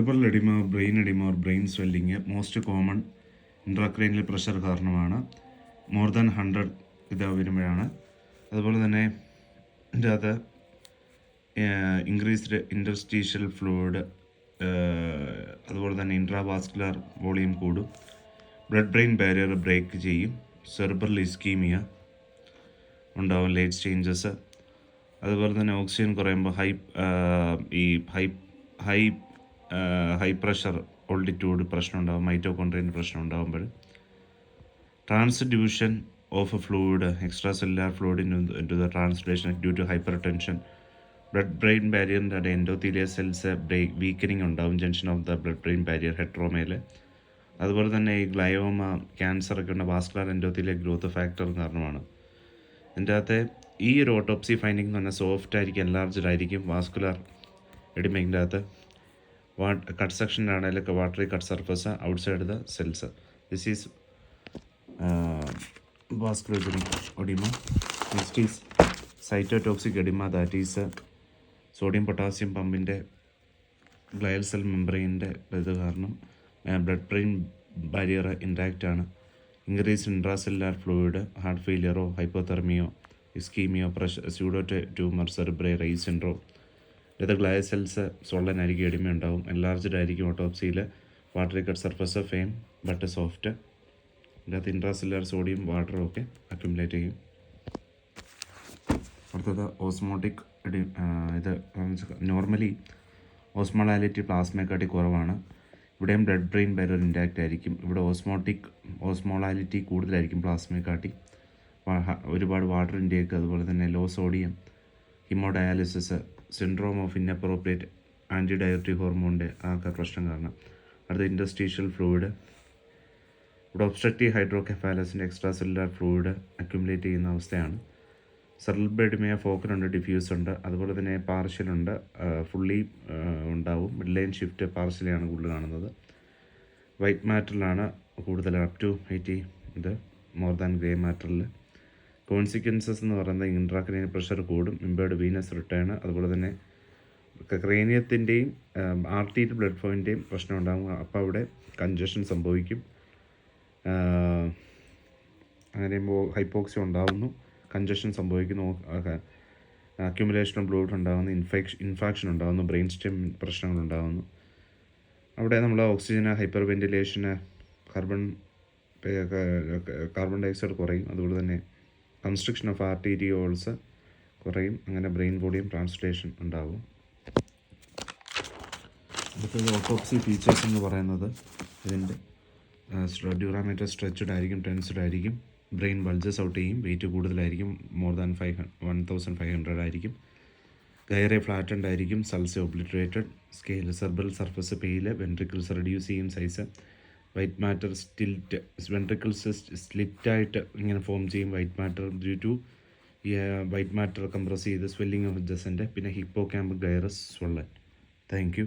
Cerebral oedema, brain oedema or brain swelling most common intracranial pressure കാരണമാണ്. More than 100 ഇത് വരുമ്പോഴാണ്. അതുപോലെ തന്നെ ഇതിൻ്റെ അകത്ത് ഇൻക്രീസ്ഡ് ഇൻറ്റർസ്റ്റീഷ്യൽ ഫ്ലൂയിഡ്, അതുപോലെ തന്നെ ഇൻട്രാവാസ്കുലർ വോളിയം കൂടും, ബ്ലഡ് ബ്രെയിൻ ബാരിയർ ബ്രേക്ക് ചെയ്യും, സെറിബ്രൽ ഇസ്കീമിയ ഉണ്ടാവും, ലേറ്റ് സ്റ്റേജസ്. അതുപോലെ തന്നെ ഓക്സിജൻ കുറയുമ്പോൾ ഹൈ പ്രഷർ ഓൾട്ടിറ്റ്യൂഡ് പ്രശ്നം ഉണ്ടാകും, മൈറ്റോകോൺട്രിയൻ്റെ പ്രശ്നം ഉണ്ടാകുമ്പോൾ transduction of fluid, extracellular fluid into the translation due to hypertension, blood brain ബാരിയറിൻ്റെ എൻഡോത്തീലിയൽ സെൽസ് വീക്കനിങ് ഉണ്ടാവും, junction of the blood brain barrier ഹെട്രോമയിൽ. അതുപോലെ തന്നെ ഈ ഗ്ലയോമ, ക്യാൻസർ ഒക്കെ ഉള്ള വാസ്കുലർ എൻഡോത്തീലിയൽ ഗ്രോത്ത് ഫാക്ടർ കാരണമാണ്. ഇതിൻ്റെ അകത്തെ ഈ ഒരു ഓട്ടോപ്സി ഫൈൻഡിങ് എന്ന് പറഞ്ഞാൽ സോഫ്റ്റ് ആയിരിക്കും, എൻലാർജ്ഡ് ആയിരിക്കും. വാസ്കുലർ എഡിമയിൻ്റെ അകത്ത് കട്ട് സെക്ഷനിലാണെങ്കിൽ watery cut surface outside the cells. This is vascular oedema. Next is cytotoxic oedema, that is sodium potassium പമ്പിൻ്റെ ഗ്ലയൽ സെൽ മെംബ്രെയിൻ്റെ ഇത് കാരണം ബ്ലഡ് ബ്രെയിൻ ബാരിയർ ഇൻടാക്റ്റ് ആണ്. ഇൻക്രീസ് ഇൻട്രാസെല്ലുലാർ ഫ്ലൂയിഡ്, ഹാർട്ട് ഫെയിലിയറോ ഹൈപ്പോതെർമിയോ ഇസ്കീമിയോ pseudo tumour, cerebral Reye's syndrome. ഇത് glial cells സോളനായിരിക്കും, എഡിമ ഉണ്ടാവും, എൻലാർജ്ഡ് ആയിരിക്കും. ഓട്ടോപ്സിയിൽ watery cut surface firm but soft. ഇതിനകത്ത് ഇൻട്രാസെല്ലുലാർ സോഡിയം വാട്ടറും ഒക്കെ അക്യുമുലേറ്റ് ചെയ്യും. അടുത്തത് ഓസ്മോട്ടിക് ഇത് നോർമലി ഓസ്മോളാലിറ്റി പ്ലാസ്മയെക്കാട്ടി കുറവാണ്. ഇവിടെയും ബ്ലഡ് ബ്രെയിൻ ബാരിയർ ഇൻടാക്റ്റ് ആയിരിക്കും. ഇവിടെ ഓസ്മോളാലിറ്റി കൂടുതലായിരിക്കും പ്ലാസ്മയെക്കാട്ടി. ഒരുപാട് വാട്ടർ ഇൻടേക്ക്, അതുപോലെ തന്നെ low sodium, haemodialysis, syndrome of inappropriate antidiuretic ഹോർമോണിൻ്റെ ഒക്കെ പ്രശ്നം കാരണം. അടുത്ത ഇൻറ്റർസ്റ്റീഷ്യൽ ഫ്ലൂയിഡ്, ഇവിടെ ഒബ്സ്ട്രക്റ്റീവ് ഹൈഡ്രോകെഫാലസിൻ്റെ എക്സ്ട്രാ സെല്ലുലാർ ഫ്ലൂയിഡ് അക്യുമുലേറ്റ് ചെയ്യുന്ന അവസ്ഥയാണ്. സെറിബ്രൽ എഡിമ ഫോക്കലുണ്ട്, ഡിഫ്യൂസ് ഉണ്ട്, അതുപോലെ തന്നെ പാർഷ്യലുണ്ട്, ഫുള്ളി ഉണ്ടാവും. മിഡ് ലൈൻ ഷിഫ്റ്റ് പാർഷ്യലാണ് കൂടുതൽ കാണുന്നത്. വൈറ്റ് മാറ്ററിലാണ് കൂടുതൽ, അപ് ടു 80 ഇത് മോർ ദാൻ ഗ്രേ മാറ്ററിൽ. കോൺസിക്വൻസസ് എന്ന് പറയുന്നത് ഇൻട്രാക്രേനിയൽ പ്രഷർ കൂടും, ഇമ്പേർഡ് വീനസ് റിട്ടേൺ, അതുപോലെ തന്നെ ക്രേനിയത്തിൻ്റെയും ആർട്ടീരിയൽ ബ്ലഡ് ഫ്ലോയിൻ്റെയും പ്രശ്നം ഉണ്ടാകും. അപ്പോൾ അവിടെ കൺജഷൻ സംഭവിക്കും. അങ്ങനെ ഹൈപ്പോക്സി ഉണ്ടാകുന്നു, കൺജഷൻ സംഭവിക്കുന്നു, അക്യുമുലേഷൻ ഓഫ് ഫ്ലൂയിഡ് ഉണ്ടാകുന്നു, ഇൻഫാക്ഷൻ ഉണ്ടാകുന്നു, ബ്രെയിൻ സ്റ്റെം പ്രശ്നങ്ങൾ ഉണ്ടാകുന്നു. അവിടെ നമ്മൾ ഓക്സിജന്, ഹൈപ്പർ വെൻറ്റിലേഷന്, കാർബൺ ഡയോക്സൈഡ് കുറയും, അതുപോലെ തന്നെ കൺസ്ട്രക്ഷൻ ഓഫ് ആർട്ടീരിയോൾസ് കുറയും. അങ്ങനെ ബ്രെയിൻ വോളിയം ട്രാൻസ്ലേഷൻ ഉണ്ടാകും. അടുത്തത് ഓട്ടോപ്സി ഫീച്ചേഴ്സ് എന്ന് പറയുന്നത് ഇതിൻ്റെ ഡ്യൂറാമീറ്റർ സ്ട്രെച്ചഡ് ആയിരിക്കും, ടെൻസ്ഡ് ആയിരിക്കും, ബ്രെയിൻ ബൾജസ് ഔട്ട് ചെയ്യും, വെയിറ്റ് കൂടുതലായിരിക്കും, മോർ ദാൻ 1500 ആയിരിക്കും, ഗൈറെ ഫ്ലാറ്റൻഡ് ആയിരിക്കും, sulci obliterated, scale cerebral surface pale, ventricles reduce ചെയ്യും സൈസ്, വൈറ്റ് മാറ്റർ വെൻട്രിക്കിൾസ് സ്ലിറ്റായിട്ട് ഇങ്ങനെ ഫോം ചെയ്യും. White matter due to white matter compress ചെയ്ത് സ്വെല്ലിംഗ് ഓഫ് ജസൻ്റെ, പിന്നെ hippocampal gyrus swollen. Thank U.